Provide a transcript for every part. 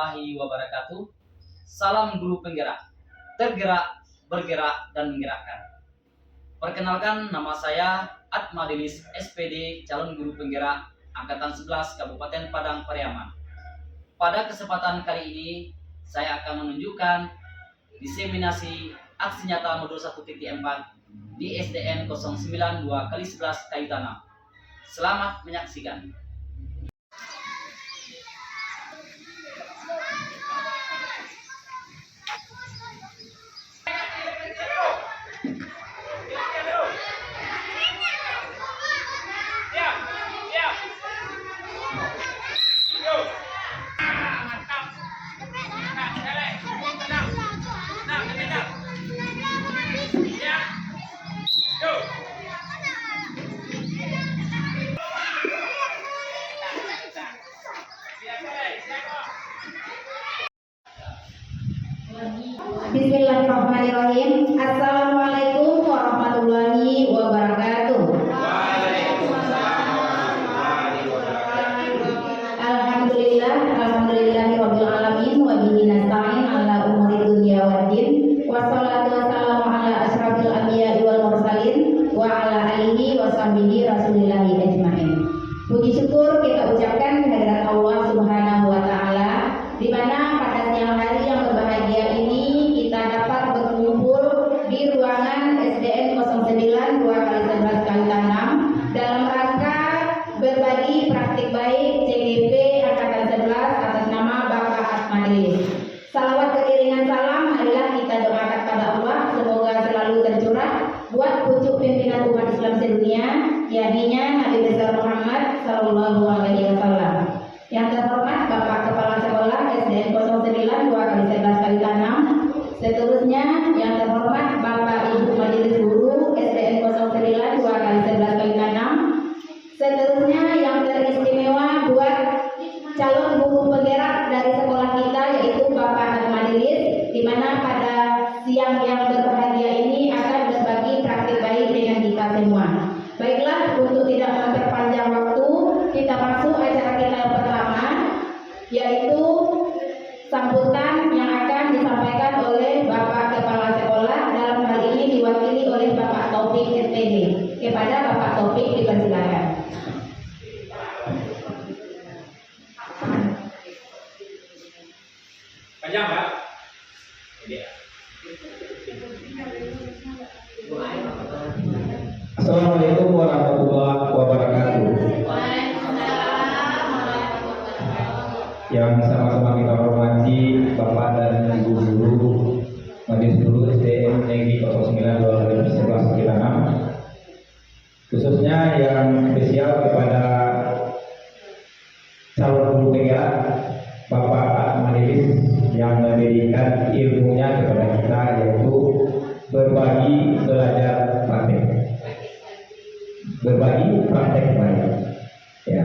warahmatullahi wabarakatuh. Salam guru penggerak, tergerak, bergerak, dan menggerakkan. Perkenalkan, nama saya Atmadilis SPD, calon guru penggerak Angkatan 11 Kabupaten Padang Pariaman. Pada kesempatan kali ini, saya akan menunjukkan diseminasi aksi nyata modul 1.4 di SDN 092/11 Kayu Tanam. Selamat menyaksikan. Bismillahirrahmanirrahim. Assalamualaikum warahmatullahi wabarakatuh. Alhamdulillahirabbil alamin wa bihi nasta'in ala umuri dunya waddin. Wassalatu wassalamu ala asyrafil anbiya'i wal mursalin wa ala alihi wa sahbihi rasulillahi ajmain. Puji syukur kita ucapkan kehadirat Allah Subhanahu wa taala, di mana pada siang hari yang berbahagia ini kita dapat berkumpul di ruangan SDN 092/11 Kayu Tanam dalam rangka berbagi praktik baik CGP Angkatan 11 atas nama Bapak Atmadilis. Salawat beriringan salam marilah kita doakan pada Allah semoga selalu tercurah buat pucuk pimpinan umat Islam sedunia, yakni Nabi besar Muhammad Sallallahu Alaihi Wasallam. Yang terhormat Bapak Kepala Sekolah SDN 092/11 Kayu Tanam. Seterusnya yang terhormat Bapak Ibu Majelis Guru SDN 092/11 Kayu Tanam. Seterusnya yang teristimewa buat calon guru penggerak dari sekolah kita, yaitu Bapak Atmadilis, di mana pada siang yang berbahagia ini akan berbagi praktik baik dengan kita semua. Baiklah, untuk tidak memperpanjang waktu, kita masuk acara kita yang pertama, yaitu sambutan yang akan disampaikan oleh Bapak Kepala Sekolah, dalam hal ini diwakili oleh Bapak Taufik SPD. Kepada Bapak Taufik dipersilakan. Panjang, Pak? Assalamualaikum warahmatullahi wabarakatuh. Yang sama-sama kita hormati Bapak dan Ibu Guru Majelis Guru SDN Negeri 092/11 Kayu Tanam, khususnya yang spesial kepada calon guru penggerak Bapak Atmadilis yang memberikan ilmunya kepada kita, yaitu berbagi belajar praktek, berbagi praktek baik. Ya,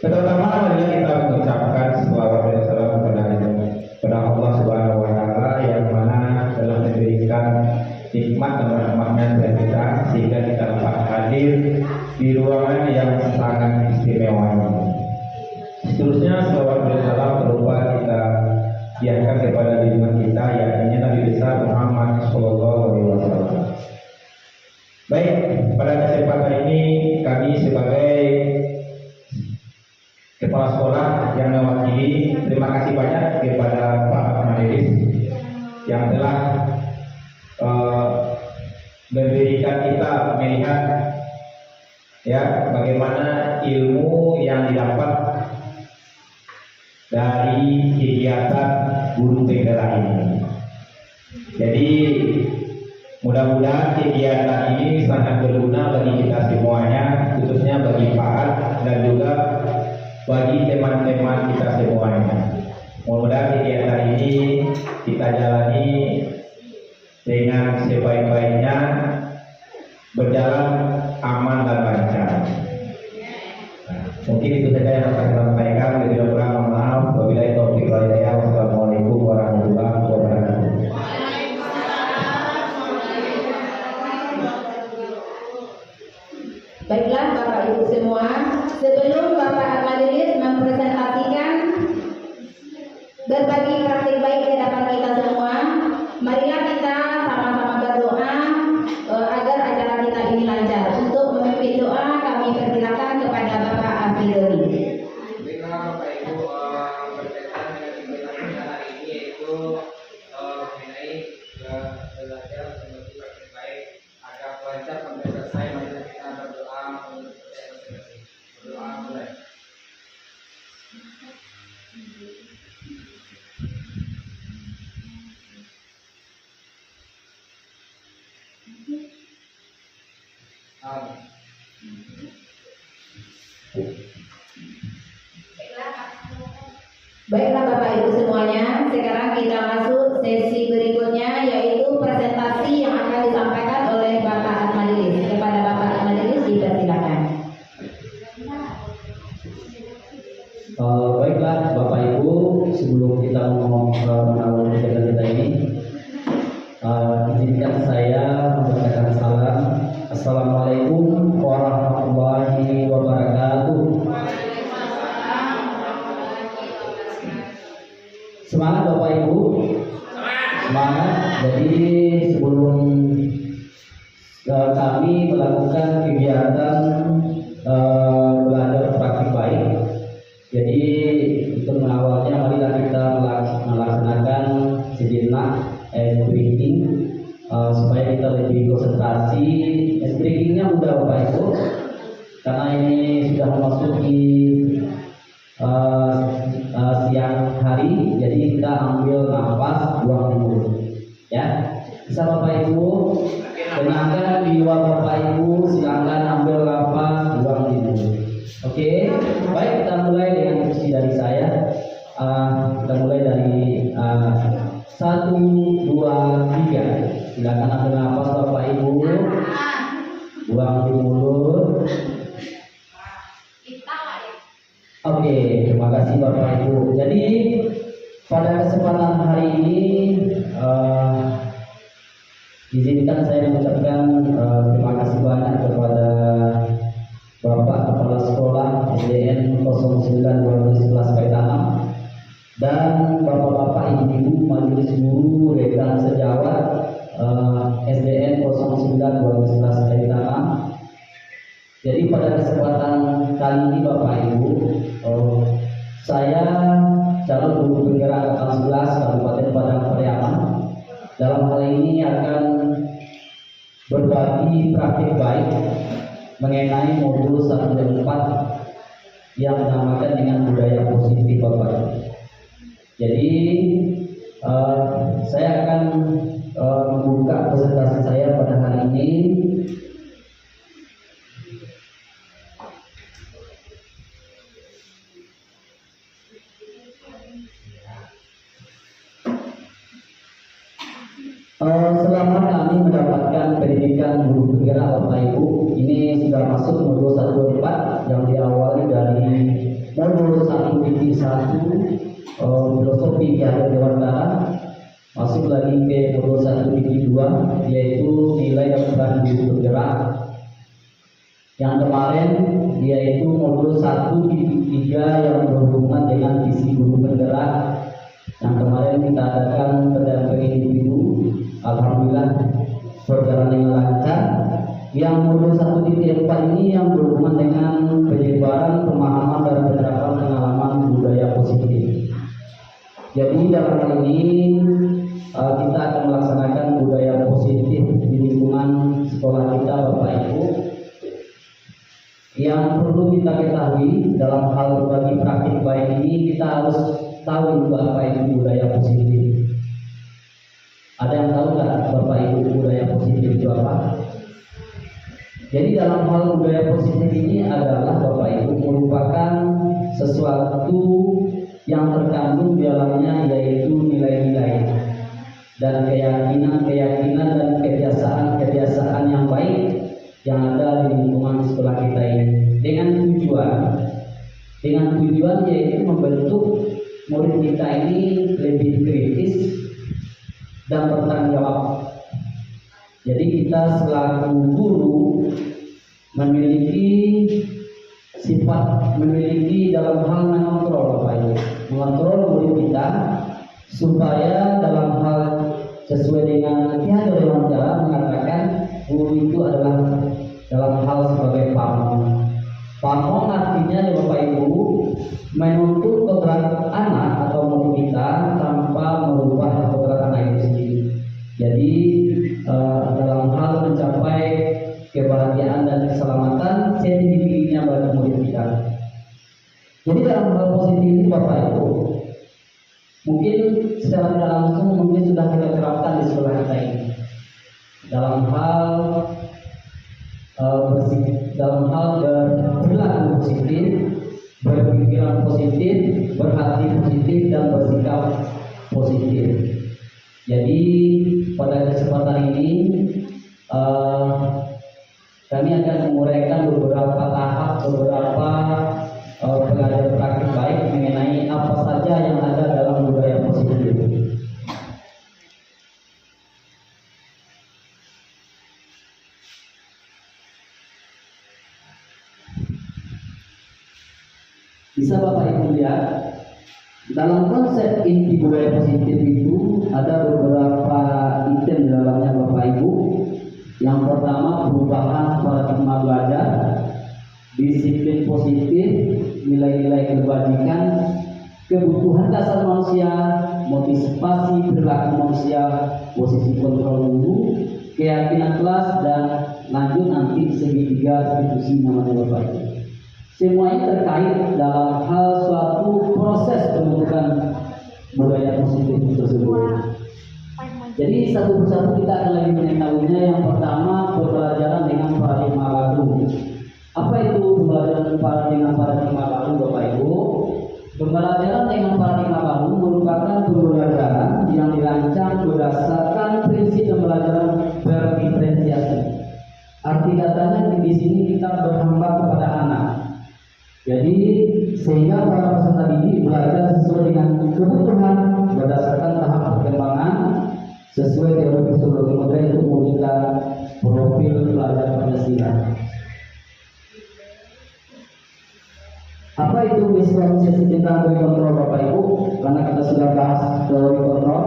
pertama marilah kita mengucapkan selawat dan salam kepada Allah Subhanahu Wa Taala yang mana telah memberikan nikmat dan rahmatnya kepada kita sehingga kita dapat hadir di ruangan yang sangat istimewa ini. Seterusnya selawat dan salam berupa kita diangkat kepada junjungan kita, yakni Nabi besar Muhammad Sallallahu Alaihi Wasallam. Baik, pada kesempatan ini kami sebagai kepala sekolah yang mewakili, terima kasih banyak kepada Pak Atmadilis yang telah memberikan kita melihat ya bagaimana ilmu yang didapat dari kegiatan guru penggerak ini. Jadi mudah-mudahan kegiatan ini sangat berguna bagi kita semuanya, khususnya bagi Pak dan juga bagi teman-teman kita semuanya. Mudah-mudahan kegiatan ini kita jalani dengan sebaik-baiknya, berjalan aman dan lancar. Mungkin itu saja yang akan saya sampaikan. Bila kurang mohon maaf. Wabillahi taufiq wal hidayah. Wassalamualaikum warahmatullahi wabarakatuh. Baiklah, Bapak Baiklah Bapak Ibu semuanya, sekarang kita masuk sesi berikutnya yaitu presentasi yang akan disampaikan oleh Bapak Atmadilis. Kepada Bapak Atmadilis dipersilakan. Baiklah Bapak Ibu, sebelum kita mengawali kegiatan kita ini, izinkan saya menyampaikan salam. Assalamualaikum warahmatullahi wabarakatuh. Semangat Bapak Ibu, semangat. Jadi sebelum kami melakukan kegiatan belajar praktik baik, jadi untuk mengawalnya marilah kita melaksanakan sejenak ice breaking supaya kita lebih konsentrasi. Ice breakingnya mudah Bapak Ibu, karena ini sudah memasuki siang hari, jadi kita ambil nafas, buang di mulut, ya. Bisa Bapak Ibu, tenangkan jiwa Bapak Ibu, silakan ambil nafas, buang di mulut. Oke, baik, kita mulai dengan instruksi dari saya. Kita mulai dari 1, 2, 3. Silakan ambil nafas Bapak Ibu, buang di mulut. Oke, terima kasih Bapak Ibu. Jadi pada kesempatan hari ini izinkan saya mengucapkan terima kasih banyak kepada Bapak Kepala Sekolah SDN 09 12 Kaitanam dan Bapak-bapak Ibu Majelis Guru Rekan Sejawat SDN 09 12 Kaitanam. Jadi pada kesempatan kali ini Bapak Ibu, saya calon guru penggerak angkatan 11 Kabupaten Padang Pariaman dalam hal ini akan berbagi praktik baik mengenai modul 1 dan 4 yang dinamakan dengan budaya positif Bapak Ibu. Jadi saya akan membuka presentasi saya pada hari ini. Selama kami mendapatkan pendidikan guru penggerak Bapak Ibu, ini sudah masuk modul 124 yang diawali dari modul 1.1 filosofi keadaan dewantara, masuk lagi ke modul 1.2 yaitu nilai dan peran guru penggerak. Yang kemarin yaitu modul 1.3 yang berhubungan dengan visi guru penggerak. Yang kemarin kita adakan pendampingan individu, alhamdulillah berjalan dengan lancar. Yang modul 1.4 ini yang berhubungan dengan penyebaran pemahaman dan penerapan pengalaman budaya positif. Jadi dalam hal ini kita akan melaksanakan budaya positif di lingkungan sekolah kita Bapak Ibu. Yang perlu kita ketahui dalam hal berbagi praktik baik ini, kita harus tahu itu apa itu budaya positif. Ada yang tahu nggak Bapak Ibu budaya positif itu apa? Jadi dalam hal budaya positif ini adalah Bapak Ibu merupakan sesuatu yang terkandung di dalamnya yaitu nilai-nilai dan keyakinan dan kebiasaan yang baik yang ada di lingkungan sekolah kita ini dengan tujuan yaitu membentuk murid kita ini lebih kritis dan bertanggung jawab. Jadi kita selaku guru memiliki dalam hal mengontrol Bapak Ibu, mengontrol murid kita supaya dalam hal sesuai dengan pihak wawancara mengatakan guru itu adalah dalam hal sebagai pamong. Pamong artinya ya Bapak Ibu menuntut kodrat anak atau murid kita tanpa merubah kodrat anak itu sendiri. Jadi dalam hal mencapai kebahagiaan dan keselamatan sertifikatnya bagi murid kita. Jadi dalam hal positif ini Bapak Ibu, mungkin secara tidak langsung mungkin sudah kita terapkan di sekolah kita ini. Dalam hal berperilaku positif, Jadi pada kesempatan ini kami akan menguraikan beberapa tahap, beberapa pengajaran praktik baik mengenai apa saja yang ada dalam budaya positif. Bisa Bapak Ibu lihat, dalam konsep inti budaya positif itu ada beberapa item di dalamnya Bapak Ibu. Yang pertama, perubahan paradigma belajar, disiplin positif, nilai-nilai kebajikan, kebutuhan dasar manusia, motivasi perilaku manusia, posisi kontrol guru, keyakinan kelas, dan lanjut nanti segitiga institusi namanya Bapak Ibu. Semuanya terkait dalam hal suatu proses pembentukan budaya positif tersebut. Jadi satu persatu kita akan lagi mengetahuinya. Yang pertama, pembelajaran dengan paradigma baru. Apa itu pembelajaran dengan paradigma baru, Bapak Ibu? Pembelajaran dengan paradigma baru merupakan pembelajaran yang dirancang berdasarkan prinsip pembelajaran berdiferensiasi. Arti katanya di sini kita berhamba kepada anak. Jadi sehingga para peserta didik belajar sesuai dengan kebutuhan berdasarkan tahap perkembangan sesuai teori psikologi modern untuk mewujudkan profil pelajar Pancasila. Apa itu visualisasi tentang teori kontrol Bapak Ibu? Karena kita sudah bahas teori kontrol.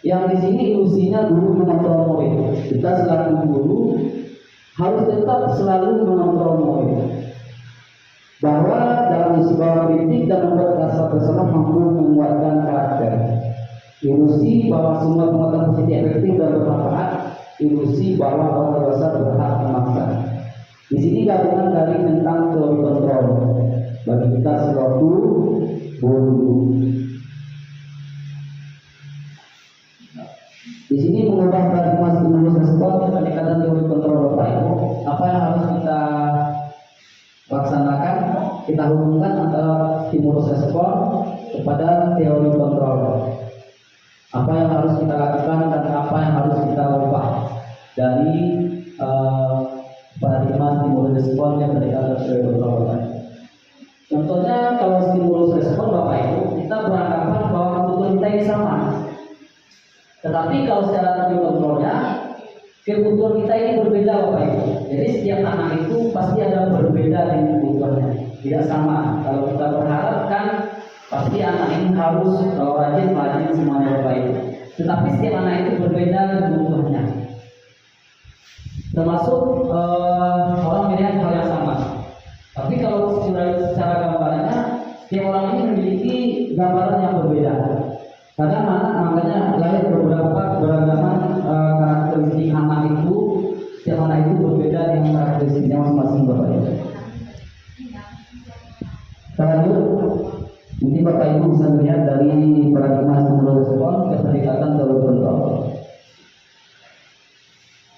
Yang di sini ilusinya guru mengontrol murid. Kita selaku guru harus tetap selalu mengontrol murid. Bahwa dalam sebuah kritik dan membuat rasa bersama mampu menguatkan karakter. Ilusi bahwa semua pengetahuan positif efektif dan bermanfaat. Ilusi bahwa orang dewasa berhak memaksa. Di sini gabungan dari tentang teori kontrol bagi kita selaku guru. Di sini mengubah paradigma stimulus respon pendekatan teori kontrol Bapak Ibu. Apa yang harus kita laksanakan? Kita hubungkan antara stimulus respon kepada teori kontrol. Apa yang harus kita lakukan dan apa yang harus kita ubah dari paradigma stimulus respon yang pendekatan teori kontrol Bapak Ibu. Contohnya kalau stimulus respon Bapak Ibu, kita beranggapan bahwa kebutuhan kita ini sama. Tetapi kalau secara teori kontrolnya, kebutuhan kita ini berbeda Bapak Ibu. Jadi setiap anak itu pasti ada berbeda dengan kebutuhannya, tidak sama. Kalau kita berharap kan pasti anak ini harus rajin semuanya Bapak Ibu. Tetapi setiap anak itu berbeda kebutuhannya. Termasuk orang melihat hal yang sama. Tapi kalau secara gambarannya, setiap orang ini memiliki gambaran yang berbeda. Kadang makanya lahir beberapa beragaman karakteristik anak itu. Setiap anak itu berbeda dengan karakteristiknya masing-masing Bapak Ibu. Lanjut, mungkin Bapak Ibu bisa melihat dari paradigma stimulus respon ke pendekatan teori kontrol.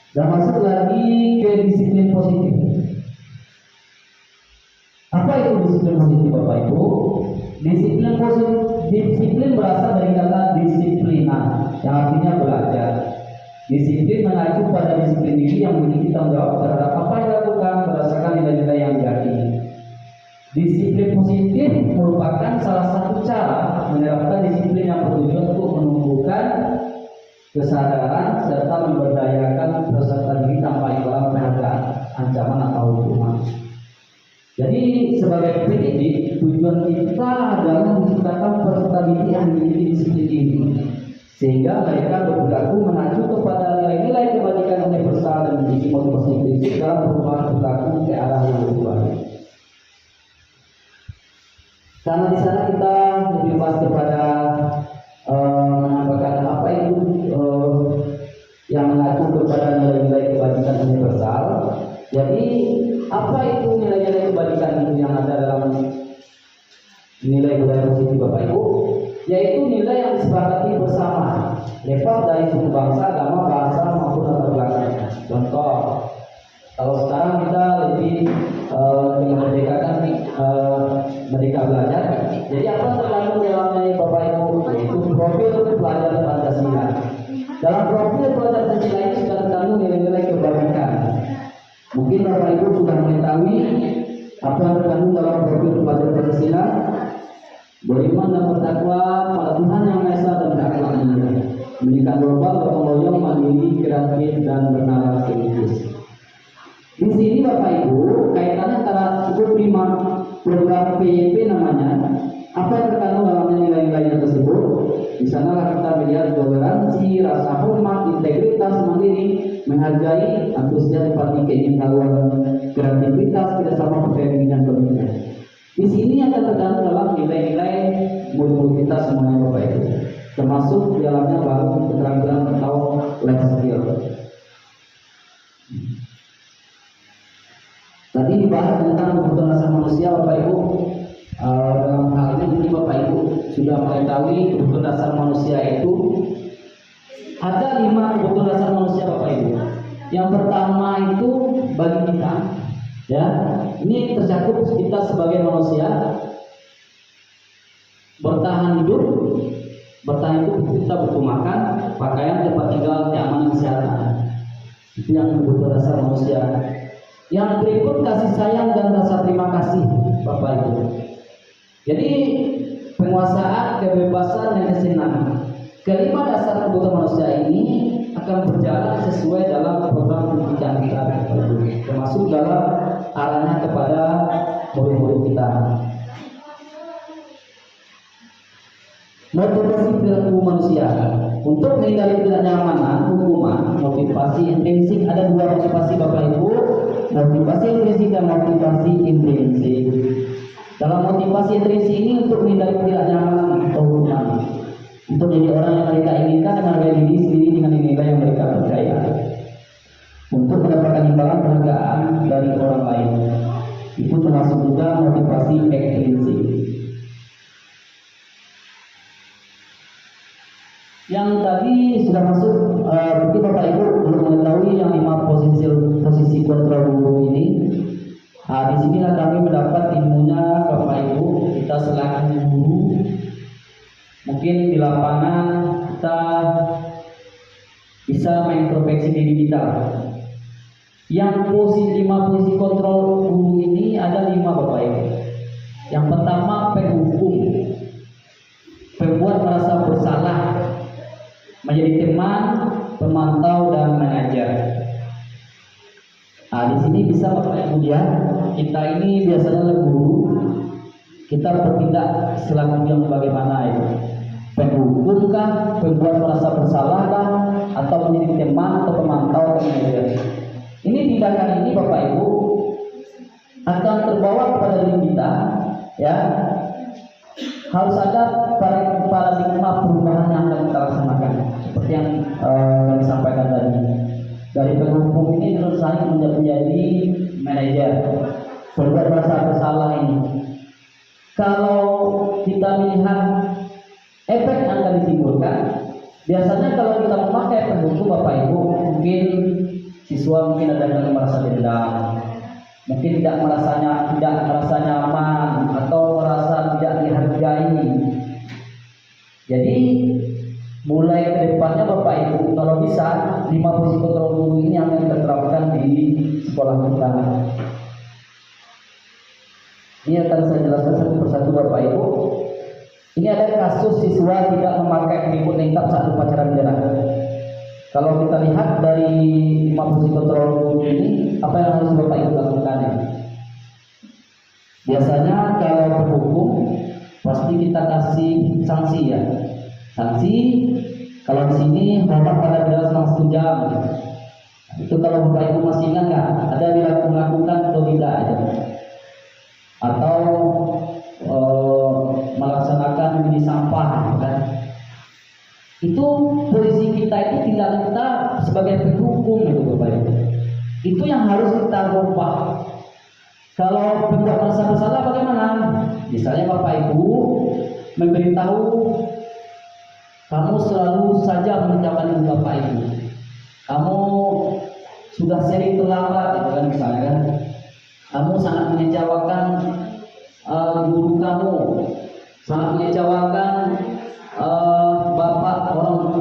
Dan masuk lagi ke disiplin positif. Apa itu disiplin positif Bapak Ibu? Disiplin positif, disiplin berasal dari kata disiplina yang artinya belajar. Disiplin mengacu pada disiplin diri yang memiliki tanggung jawab terhadap apa yang dilakukan berdasarkan nilai-nilai yang diyakini. Disiplin positif merupakan salah satu cara menerapkan disiplin yang bertujuan untuk menumbuhkan kesadaran serta memberdayakan peserta didik tanpa imbalan penghargaan, ancaman atau hukuman. Jadi sebagai pendidik, tujuan kita adalah menciptakan peserta didik yang memiliki disiplin ini, sehingga mereka berperilaku mengacu kepada nilai-nilai kebajikan universal dan memiliki motivasi prinsip dalam perubahan perilaku ke arah yang lebih baik. Karena di sana kita lebih pas kepada menambahkan apa itu yang mengacu kepada nilai-nilai kebajikan universal. Jadi apa itu nilai-nilai kebajikan itu yang ada dalam nilai budaya positif Bapak Ibu? Yaitu nilai yang disepakati bersama, lepas dari suku bangsa, agama, bahasa maupun latar belakang. Contoh, kalau sekarang kita lebih memerdekakan Merdeka Belajar. Jadi apa terkandung dalamnya Bapak Ibu? Yaitu profil pelajar Pancasila. Dalam profil pelajar Pancasila ini sudah terkandung nilai-nilai kebajikan. Mungkin Bapak Ibu sudah mengetahui apa yang terkandung dalam profil pelajar Pancasila: beriman dan bertakwa pada Tuhan Yang Maha Esa dan berakhlak mulia, pendidikan global, gotong royong, mandiri, kreatif, dan bernarasi etis. Di sini Bapak Ibu kaitannya antara cukup 5 program PYP namanya. Apa yang terkandung dalamnya nilai-nilai tersebut? Di sana kita melihat toleransi, rasa hormat, integritas, mandiri, menghargai, antusias, empati, keingintahuan, kreativitas, kerjasama, percaya dan pemikiran. Di sini akan terkandung dalam nilai-nilai murid kita semuanya Bapak Ibu, termasuk di dalamnya baru keterampilan atau life skill. Tadi dibahas tentang kebutuhan dasar manusia Bapak Ibu. Dalam hal ini Bapak Ibu sudah mengetahui kebutuhan dasar manusia itu ada 5 kebutuhan dasar manusia Bapak Ibu. Yang pertama itu bagi kita, ya, ini tercakup kita sebagai manusia bertahan hidup. Bertahan hidup kita butuh makan, pakaian, tempat tinggal, keamanan, kesehatan. Itu yang kebutuhan dasar manusia. Yang berikut kasih sayang dan rasa terima kasih Bapak Ibu. Jadi penguasaan, kebebasan, dan kesenangan. Kelima dasar kebutuhan manusia ini akan berjalan sesuai dalam program pendidikan kita, termasuk dalam arahnya kepada murid-murid kita. Motivasi perilaku manusia untuk menghindari ketidaknyamanan, hukuman, motivasi intrinsik. Ada 2 motivasi Bapak Ibu, motivasi intrinsik dan motivasi intrinsik. Dalam motivasi intrinsik ini untuk menghindari ketidaknyamanan atau hukuman, untuk menjadi orang yang mereka inginkan dengan gaya diri sendiri dengan nilai yang mereka percaya, untuk mendapatkan imbalan penghargaan dari orang lain. Itu termasuk juga motivasi ekstrinsik. Yang tadi sudah masuk, mungkin Bapak Ibu belum mengetahui yang 5 posisi kontrol guru ini. Di sinilah kami mendapat ilmunya Bapak Ibu, kita selaku guru. Mungkin di lapangan kita bisa mengintrospeksi diri kita. Yang 5 posisi kontrol guru ini ada 5 Bapak Ibu. Yang pertama penghukum, pembuat merasa bersalah, menjadi teman, pemantau, dan mengajar. Di sini bisa Bapak Ibu lihat, kita ini biasanya guru, kita bertindak selaku yang bagaimana itu? Penghukum kah, pembuat merasa bersalah kah, atau menjadi teman atau pemantau atau mengajar? Ini tindakan ini Bapak Ibu akan terbawa kepada diri kita, ya. Harus ada paradigma perubahan yang akan kita laksanakan, seperti yang kami sampaikan tadi. Dari penghukum ini terus saya menjadi manajer, berbuat merasa bersalah ini. Kalau kita melihat efek yang akan ditimbulkan, biasanya kalau kita memakai penghukum Bapak Ibu, mungkin siswa mungkin ada yang merasa dendam, mungkin tidak merasa nyaman atau merasa tidak dihargai. Jadi mulai ke depannya Bapak Ibu kalau bisa 5 posisi kontrol guru ini yang akan kita terapkan di sekolah kita. Ini akan saya jelaskan satu persatu Bapak Ibu. Ini ada kasus siswa tidak memakai peliput lengkap saat upacara bendera. Kalau kita lihat dari 5 posisi kontrol guru ini, apa yang harus Bapak Ibu lakukan ya? Biasanya kalau berhukum pasti kita kasih sanksi ya. Sanksi kalau di sini hormat pada bendera selama 1 jam. Itu kalau Bapak Ibu masih ingat nggak? Ada dilakukan atau tidak ya? Atau melaksanakan menjadi sampah kan? Itu posisi kita itu tindakan kita sebagai penghukum itu Bapak Ibu. Itu yang harus kita rubah. Kalau pembuat merasa bersalah bagaimana? Misalnya Bapak Ibu memberitahu kamu selalu saja mengecewakan Bapak Ibu. Kamu sudah sering terlambat, itu kan misalnya kan. Kamu sangat mengecewakan guru kamu, sangat mengecewakan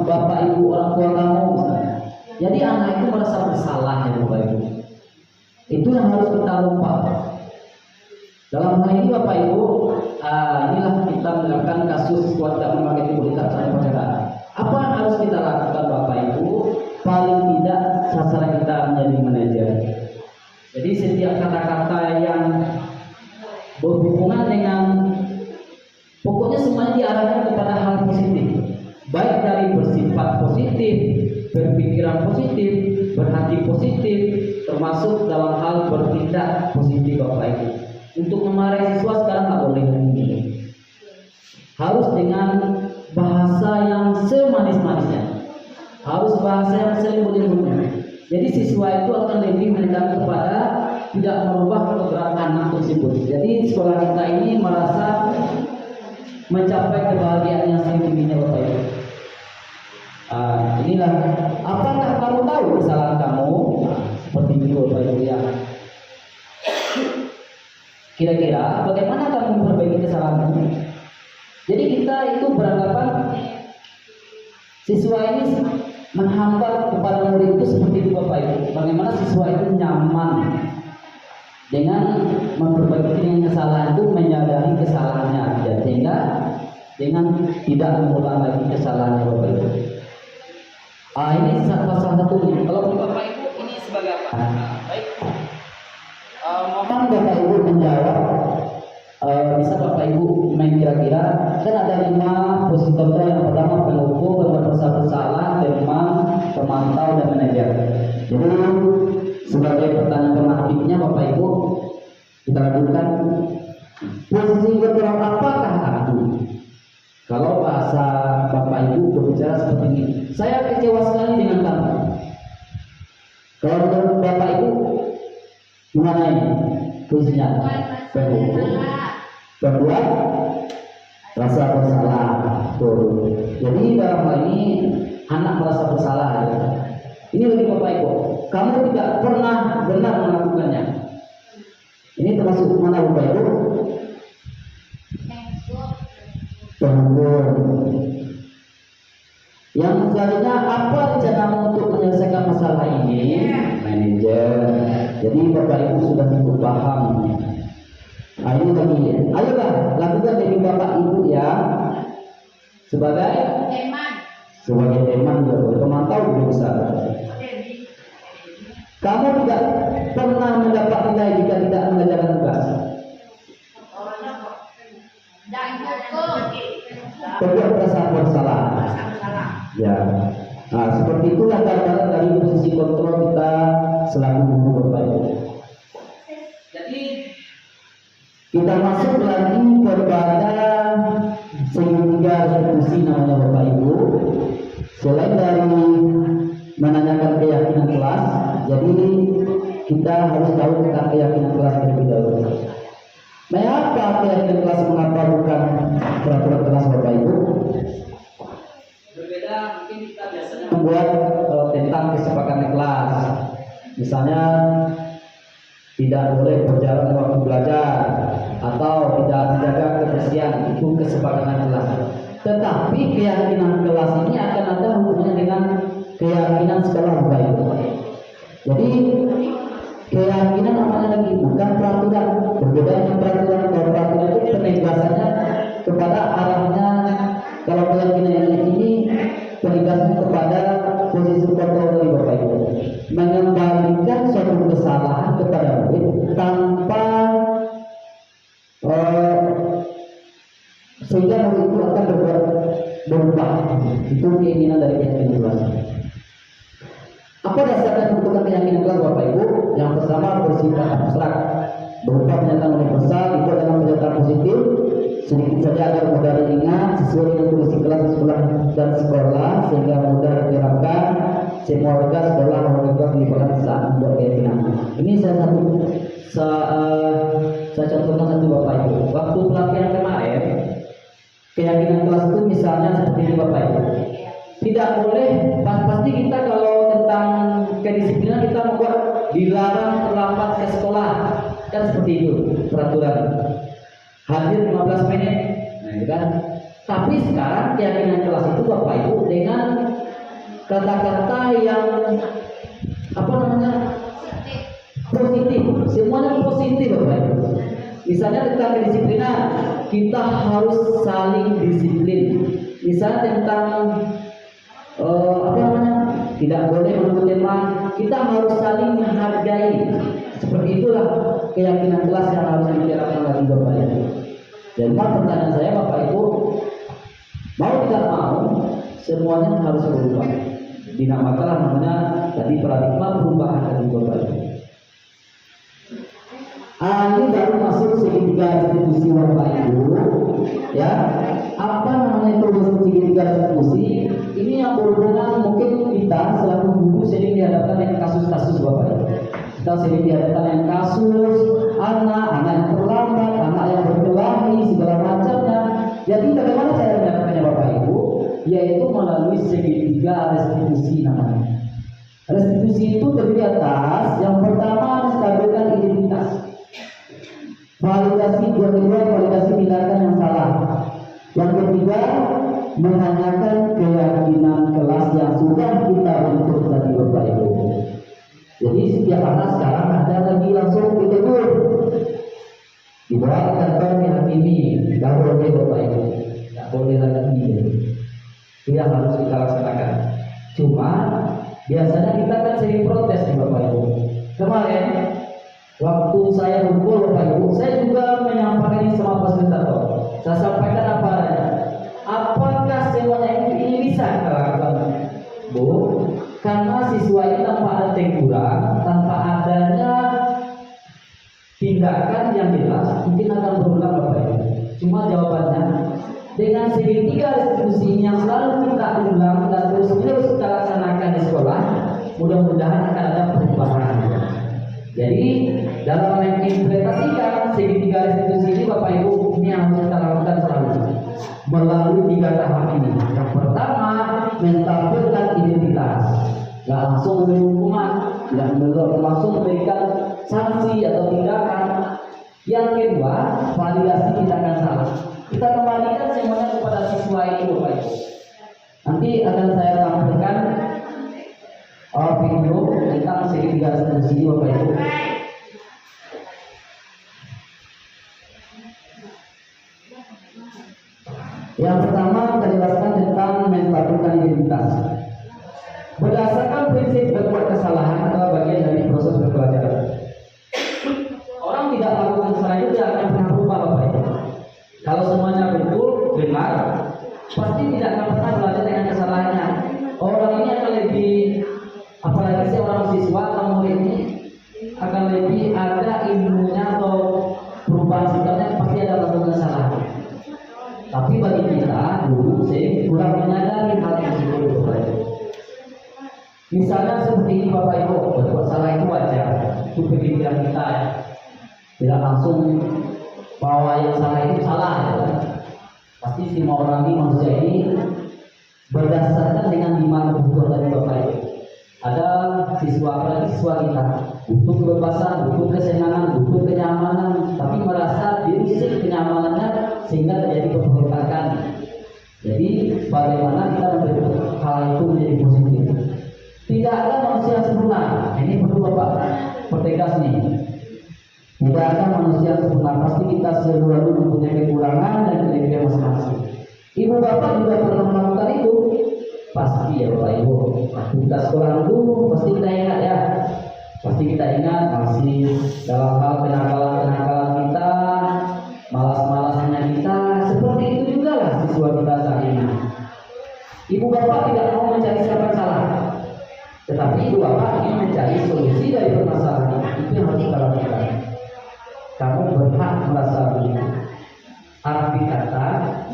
bapak ibu orang tua kamu. lupa. Dalam hal ini Bapak Ibu, inilah kita menerapkan kasus tidak memakai imunitas saat perceraian. Apa yang harus kita lakukan Bapak Ibu? Paling tidak sasaran kita menjadi manajer. Jadi setiap kata-kata yang berhubungan dengan, pokoknya semuanya diarahkan kepada hal positif, baik dari bersifat positif, berpikiran positif, berhati positif, termasuk dalam hal bertindak positif Bapak Ibu. Untuk memarahi siswa sekarang nggak boleh begini, harus dengan bahasa yang semanis-manisnya, harus bahasa yang selembut-lembutnya. Jadi siswa itu akan lebih mendengar kepada tidak merubah keberadaan anak tersebut. Jadi sekolah kita ini merasa mencapai kebahagiaan yang setinggi-tingginya Bapak Ibu. Inilah, apakah kamu tahu kesalahan kamu? Seperti itu Bapak Ibu ya. Kira-kira bagaimana kamu memperbaiki kesalahanmu? Jadi kita itu beranggapan siswa ini menghambat kepada murid itu seperti itu Bapak Ibu. Bagaimana siswa itu nyaman dengan memperbaiki dengan kesalahan itu, menyadari kesalahannya aja, sehingga dengan tidak mengulang lagi kesalahannya Bapak Ibu. Ini salah satunya. Kalau Bapak Ibu ini sebagai apa? Baik. Mohon Bapak Ibu menjawab. Bisa Bapak Ibu main kira-kira, kan ada 5 posisi kontrol. Yang pertama pengukur, berbuat bersalah, teman, pemantau, dan manajer. Jadi sebagai pertanyaan pemantiknya Bapak Ibu, kita lakukan posisi kontrol apakah aku? Kalau bahasa Bapak Ibu berbicara seperti ini, saya kecewa sekali dengan kamu. Kalau menurut Bapak Ibu gimana ini posisinya? Pengukur, berbuat rasa bersalah. Tuh. Jadi dalam hal ini anak merasa bersalah ya. Ini lebih Bapak Ibu, kamu tidak pernah benar melakukannya. Ini termasuk mana Bapak Ibu? Pengukur. Yang selanjutnya, apa rencanamu untuk menyelesaikan masalah ini? Manajer. Jadi Bapak Ibu sudah cukup paham. Ini lagi, ayolah lakukan dari Bapak Ibu ya, sebagai teman juga, pemantau juga bisa. Kamu tidak pernah mendapat nilai jika tidak mengerjakan tugas. Berbuat rasa bersalah. Ya, nah seperti itulah gambaran dari posisi kontrol kita selaku guru Bapak Ibu. Jadi kita masuk lagi kepada sehingga diskusi namanya Bapak Ibu. Selain dari menanyakan keyakinan kelas, jadi kita harus tahu tentang keyakinan kelas terlebih dahulu. Mengapa keyakinan kelas, mengapa bukan peraturan kelas Bapak Ibu? Berbeda, mungkin kita biasanya membuat tentang kesepakatan kelas. Misalnya tidak boleh berjalan waktu belajar atau tidak menjaga kebersihan, itu kesepakatan kelas. Tetapi keyakinan kelas ini akan ada hubungannya dengan keyakinan sekolah Bapak Ibu. Jadi keyakinan namanya lagi bukan peraturan. Berbeda dengan peraturan. Kalau peraturan itu penegasannya kepada arahnya. Kalau keyakinan ini penegasan kepada posisi kontrol dari Bapak Ibu, mengembalikan suatu kesalahan kepada murid tanpa sehingga murid itu akan berubah. Itu keinginan dari keyakinan kelas. Apa dasarnya pembentukan keyakinan kelas Bapak Ibu? Yang pertama bersifat abstrak, berupa pernyataan universal. Itu adalah pernyataan positif, sedikit saja agar mudah diingat, sesuai dengan kondisi kelas dan sekolah, sehingga mudah diterapkan. Semua warga sekolah memiliki libatkan saat membuat keyakinan. Ini saya contohkan satu Bapak Ibu. Waktu pelatihan kemarin, keyakinan kelas itu misalnya seperti ini Bapak Ibu. Tidak boleh, pasti kita kalau tentang kedisiplinan kita membuat dilarang terlambat ke sekolah, kan seperti itu peraturan. Hadir 15 menit, nah itu kan. Tapi sekarang keyakinan kelas itu Bapak Ibu dengan kata-kata yang apa namanya positif, semuanya positif Bapak Ibu. Misalnya tentang kedisiplinan, kita harus saling disiplin. Misalnya tentang tidak boleh menurut teman, kita harus saling menghargai. Seperti itulah keyakinan kelas yang harus diterapkan lagi Bapak Ibu. Dan pertanyaan saya Bapak Ibu, mau tidak mau semuanya harus berubah. Dinamakanlah namanya tadi paradigma perubahan dari Bapak Ibu. Ini baru masuk segitiga restitusi Bapak Ibu, ya. Apa namanya itu segitiga restitusi? Ini yang berhubungan mungkin kita selaku guru sering dihadapkan dengan kasus-kasus Bapak Ibu. Kita sering dihadapkan dengan kasus anak yang terlambat, anak yang berkelahi segala macamnya. Jadi bagaimana cara mendapatkannya Bapak Ibu? Yaitu melalui segitiga restitusi namanya. Restitusi itu terdiri atas yang pertama menstabilkan identitas. Validasi yang kedua validasi tindakan yang salah. Yang ketiga menanyakan keyakinan kelas yang sudah kita bentuk tadi Bapak Ibu. Jadi setiap anak sekarang ada lagi langsung ditegur, dibawa ke kantor dihakimi, nggak boleh Bapak Ibu, nggak boleh lagi. Itu yang harus kita laksanakan. Cuma biasanya kita kan sering protes nih Bapak Ibu. Kemarin waktu saya berkumpul Bapak Ibu, saya juga menyampaikan ini sama fasilitator. Saya sampaikan apa adanya. Apakah semuanya ini bisa kita lakukan, Bu? Karena siswa ini tanpa ada teguran, tanpa adanya tindakan yang jelas, mungkin akan berulang Bapak Ibu. Cuma jawabannya dengan segitiga restitusi yang selalu kita ulang dan terus kita laksanakan di sekolah, mudah-mudahan akan ada perubahan. Jadi dalam mengimplementasikan segitiga restitusi ini Bapak Ibu, ini yang harus kita lakukan selalu melalui 3 tahap ini. Yang pertama, menstabilkan identitas, nggak langsung memberi hukuman, tidak langsung memberikan sanksi atau tindakan. Yang kedua, validasi tindakan salah. Kita kembalikan semuanya kepada siswa itu Bapak Ibu. Nanti akan saya tampilkan video tentang segitiga restitusi Bapak Ibu. Yang pertama kita jelaskan tentang menstabilkan identitas. Berdasarkan prinsip berbuat kesalahan adalah bagian dari proses pembelajaran. Orang tidak melakukan kesalahan itu tidak akan pernah berubah Bapak Ibu. Kalau semuanya betul, benar, pasti tidak akan pernah belajar dengan kesalahannya. Orang ini akan lebih, apalagi seorang siswa atau murid ini akan lebih ada ilmunya atau perubahan sikapnya, pasti ada melakukan kesalahan. Tapi bagi kita dulu saya kurang menyadari hal tersebut Bapak Ibu. Misalnya seperti ini Bapak Ibu, berbuat salah itu wajar, itu pikiran kita ya. Tidak langsung bahwa yang salah itu salah ya. Pasti semua orang ini manusia ini berdasarkan dengan 5 kebutuhan dari Bapak Ibu. Ada siswa, apalagi siswa kita butuh kebebasan, butuh kesenangan, butuh kenyamanan, tapi merasa diusik kenyamanannya sehingga terjadi pemberontakan. Jadi bagaimana kita membuat hal itu menjadi positif? Tidak ada manusia yang sempurna. Ini perlu Bapak pertegas nih. Tidak ada manusia yang sempurna. Pasti kita selalu mempunyai kekurangan dan kelebihan masing-masing. Ibu bapak juga pernah melakukan itu. Pasti ya Bapak Ibu. Waktu kita sekolah dulu pasti kita ingat ya. Pasti kita ingat masih dalam hal kenakalan kita, malas-malasannya kita. Seperti itu juga lah siswa kita saat ini. Ibu bapak tidak mau mencari siapa yang salah, tetapi ibu bapak ingin mencari solusi dari permasalahan. Itu yang harus kita lakukan. Kamu berhak merasa begitu. Arti kata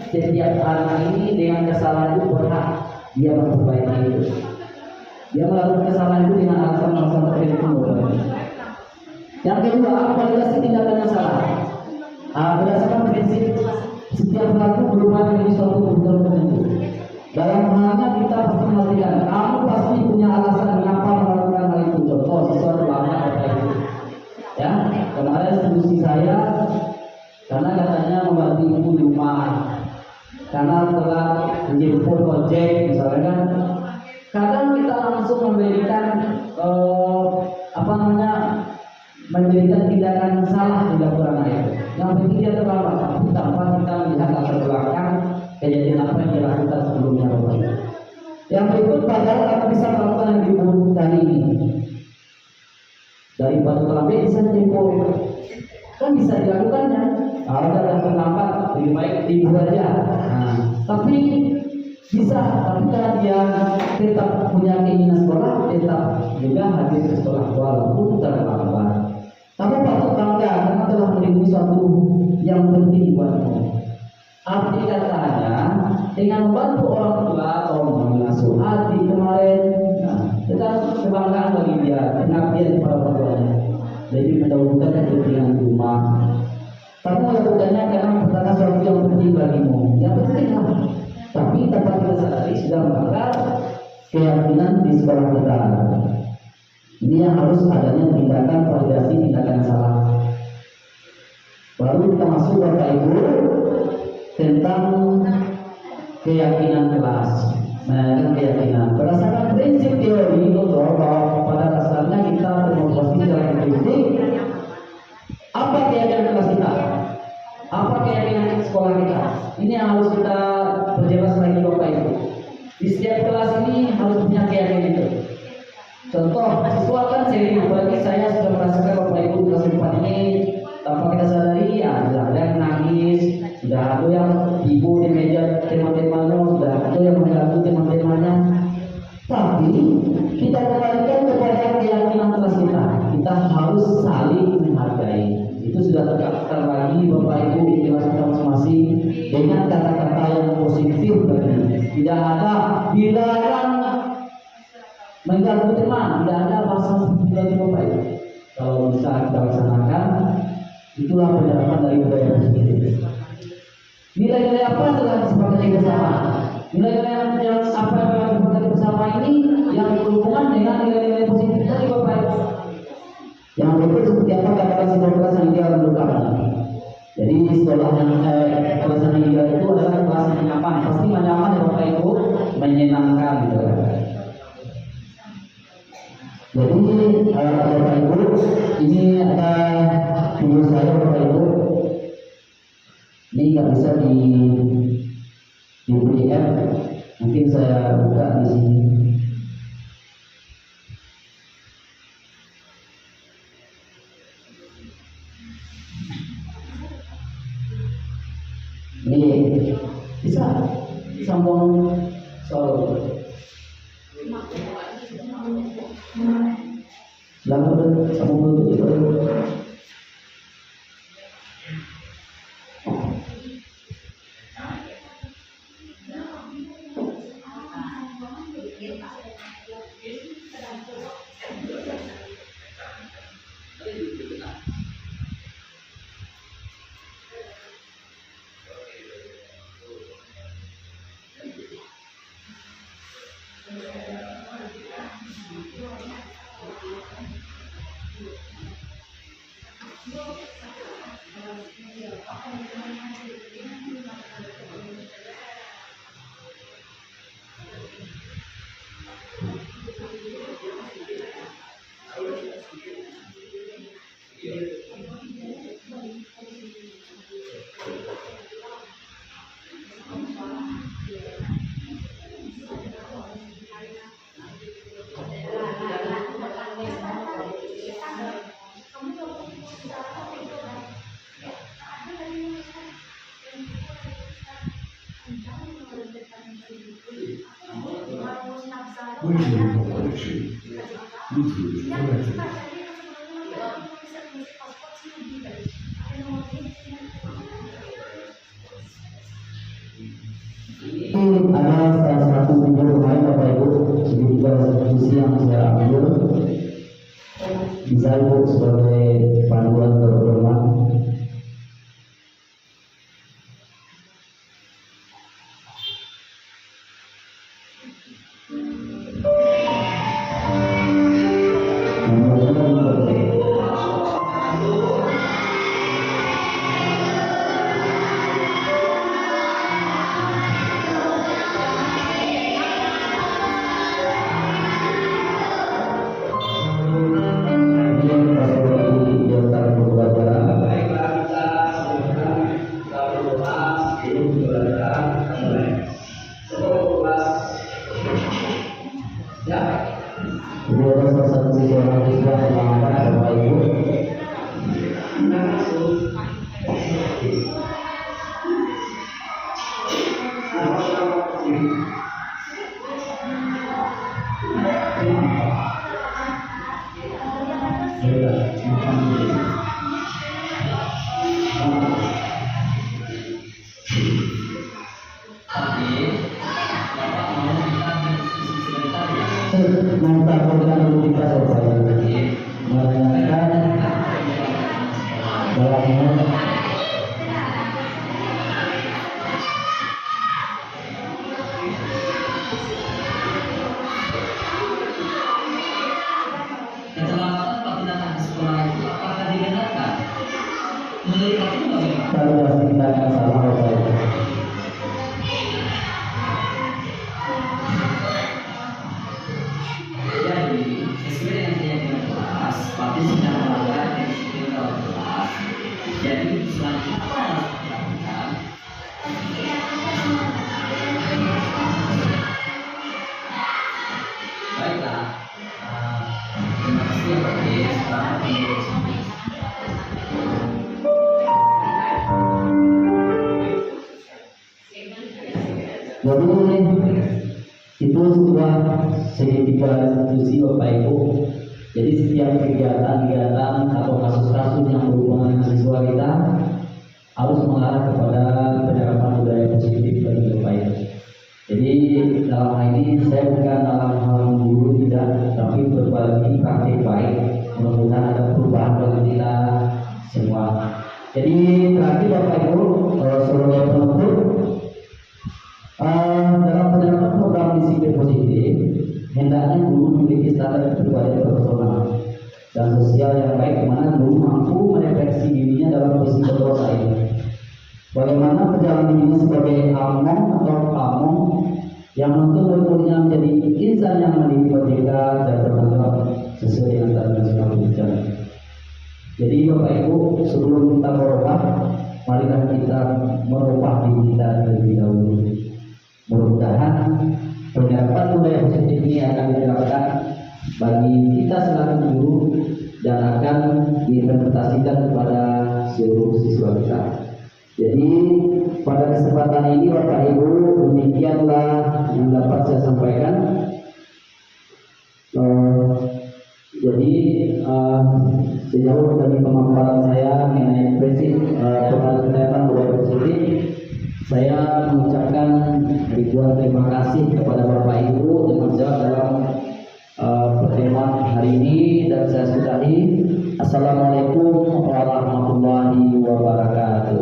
setiap anak ini dengan kesalahan itu berhak dia memperbaiki itu. Dia melakukan kesalahan itu dengan alasan-alasan tertentu. Yang kedua, validasi tindakan yang salah. Berdasarkan prinsip setiap pelaku berubah menjadi suatu kebutuhan tertentu. Dalam halnya kita pasti memastikan kamu pasti punya alasan mengapa melakukan hal itu. Contoh sesuatu lama itu. Ya, kemarin diskusi saya karena katanya membantu ibu di rumah, karena telah menjemput ojek misalnya kan. Kadang kita langsung memberikan menjadikan tindakan salah dilakukan itu. Yang penting dia terlambat, tapi tanpa kita melihat latar belakang kejadian apa yang dilakukan sebelumnya. Yang berikut padahal kita bisa melakukan yang dibutuhkan ini. Dari batu kelambi bisa tempo, kan bisa dilakukan ya. Kalau ada terlambat, lebih baik tidur aja. Nah, tapi bisa, tapi kalau dia tetap punya keinginan sekolah, tetap juga hadir ke sekolah walaupun terlambat. Tapi patut bangga karena telah melindungi suatu yang penting buatmu. Arti katanya dengan membantu orang tua atau mengasuh hati kemarin, nah, itu harus kebanggaan bagi dia, pengabdian kepada orang tuanya. Jadi mendahulukan kepentingan rumah. Kamu melakukannya karena merupakan sesuatu yang penting bagimu. Yang penting lah. Tapi tanpa kita sadari sudah melanggar keyakinan di sekolah kita. Ini yang harus adanya tindakan validasi tindakan salah. Baru kita masuk Bapak Ibu tentang keyakinan kelas. Menanyakan keyakinan berdasarkan prinsip teori itu bahwa pada dasarnya kita bermotivasi secara prinsip. Apa keyakinan kelas kita? Apa keyakinan sekolah kita? Ini yang harus kita perjelas lagi Bapak Ibu. Di setiap kelas ini harus punya keyakinan itu. Contoh, siswa kan sering, apalagi saya sudah merasakan Bapak Ibu kelas 4 ini tanpa kita sadari, ya sudah ada yang nangis, sudah ada yang ibu di meja teman-temannya, sudah ada yang mengganggu teman-temannya. Tapi kita kembalikan kepada keyakinan kelas kita. Kita harus saling menghargai. Itu sudah terkatakan lagi Bapak Ibu di kelas kita masing-masing dengan kata-kata yang positif tadi. Tidak ada dilarang mengganggu teman, tidak ada bahasa seperti Bapak Ibu. Kalau bisa kita laksanakan, itulah penerapan dari budaya positif. Nilai-nilai apa yang telah disepakati bersama? Nilai-nilai yang apa yang telah disepakati bersama ini yang berhubungan dengan nilai-nilai positif tadi Bapak Ibu. Yang betul seperti apa kata-kata kelas yang dia lakukan. Jadi sekolah yang kelas yang dia itu adalah kelas yang nyaman, pasti nyaman Bapak Ibu, menyenangkan gitu. Jadi Bapak Ibu, ini ada video saya Bapak Ibu. Ini nggak bisa di PDF, mungkin saya buka di sini. Ini bisa sambung soal. Lalu sambung dulu. Ini adalah salah satu video pemain Bapak Ibu, segitiga diskusi yang saya ambil. Bisa Ibu sebagai panduan berpedoman. nomor satu seorang siswa penambahan Bapak Ibu. Mantap program dulu kita selesai. Menanyakan dalamnya Keterlambatan waktu datang ke sekolah itu apakah dibenarkan? Menurut kamu bagaimana? kalau sudah tindakan salah Bapak Ibu. Jadi, sesuai dengan keyakinan kelas, berarti sudah melanggar disiplin dalam kelas. Jadi, selanjutnya apa yang harus dilakukan? Baiklah, terima kasih ya Pak Dewi. Selamat meneruskan. Jadi itu sebuah segitiga institusi Bapak Ibu. Jadi setiap kegiatan-kegiatan atau kasus-kasus yang berhubungan dengan siswa kita harus mengarah kepada penerapan budaya positif bagi Bapak Ibu. Jadi dalam hal ini saya bukan dalam hal guru tidak, tapi berbagi praktik baik. Mudah-mudahan ada perubahan bagi kita semua. Jadi terakhir Bapak Ibu, seluruh penutup, dalam penerapan program disiplin positif, hendaknya guru memiliki standar kepribadian personal dan sosial yang baik, di mana guru mampu merefleksi dirinya dalam posisi berdosa ini. Bagaimana perjalanan dirinya sebagai among atau pamong yang menuntut berkuliah menjadi insan yang mandiri, merdeka dan bertanggung jawab sesuai dengan tatanan nasional pendidikan. Jadi Bapak Ibu, sebelum kita merubah, marilah kita merubah diri kita terlebih dahulu. Mudah-mudahan penerapan budaya positif ini akan diterapkan bagi kita selaku guru dan akan diimplementasikan kepada seluruh siswa kita. Jadi pada kesempatan ini Bapak Ibu, demikianlah yang dapat saya sampaikan. Jadi sejauh dari pemaparan saya mengenai prinsip penerapan budaya positif, saya mengucapkan ribuan terima kasih kepada Bapak Ibu dengan jawab dalam pertemuan hari ini, dan saya sudahi. Assalamualaikum warahmatullahi wabarakatuh.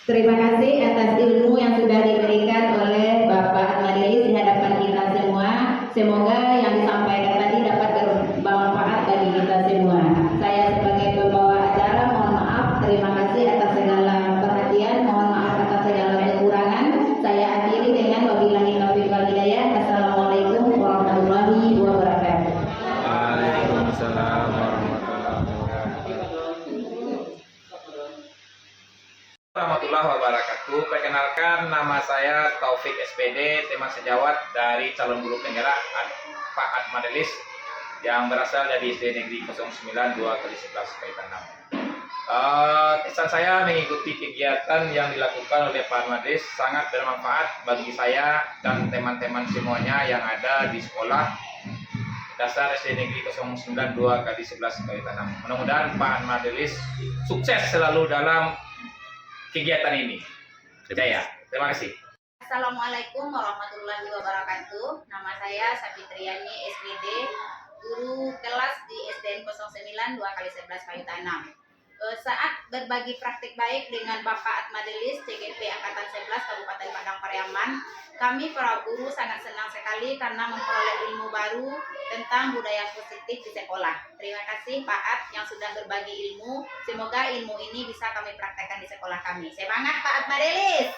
Terima kasih atas ilmu yang sudah diberikan oleh Bapak Majelis di hadapan kita semua. Semoga yang disampaikan tadi dapat bermanfaat bagi kita semua. Saya sebagai pembawa acara mohon maaf, terima kasih atas segala perhatian, mohon maaf atas segala kekurangan. Saya akhiri dengan wabillahi taufiq wal hidayah. Assalamualaikum warahmatullahi wabarakatuh. Waalaikumsalam warahmatullahi wabarakatuh. Perkenalkan, nama saya Taufik SPD, teman sejawat dari calon guru penggerak Pak Atmadelis yang berasal dari SD Negeri 09 2/11 Kaitan 6. Kesan saya mengikuti kegiatan yang dilakukan oleh Pak Atmadelis sangat bermanfaat bagi saya dan teman-teman semuanya yang ada di sekolah dasar SD Negeri 09 2/11 Kaitan 6. Mudah-mudahan Pak Atmadelis sukses selalu dalam kegiatan ini. Jaya. Terima kasih. Assalamualaikum warahmatullahi wabarakatuh. Nama saya Safitriani SPD, guru kelas di SDN 09 2/11 Kayutan 6. Saat berbagi praktik baik dengan Bapak Atmadelis CGP Angkatan 11 Kabupaten Padang Pariaman, kami para guru sangat senang sekali karena memperoleh ilmu baru tentang budaya positif di sekolah. Terima kasih Pak At yang sudah berbagi ilmu. Semoga ilmu ini bisa kami praktekkan di sekolah kami. Semangat Pak Atmadelis!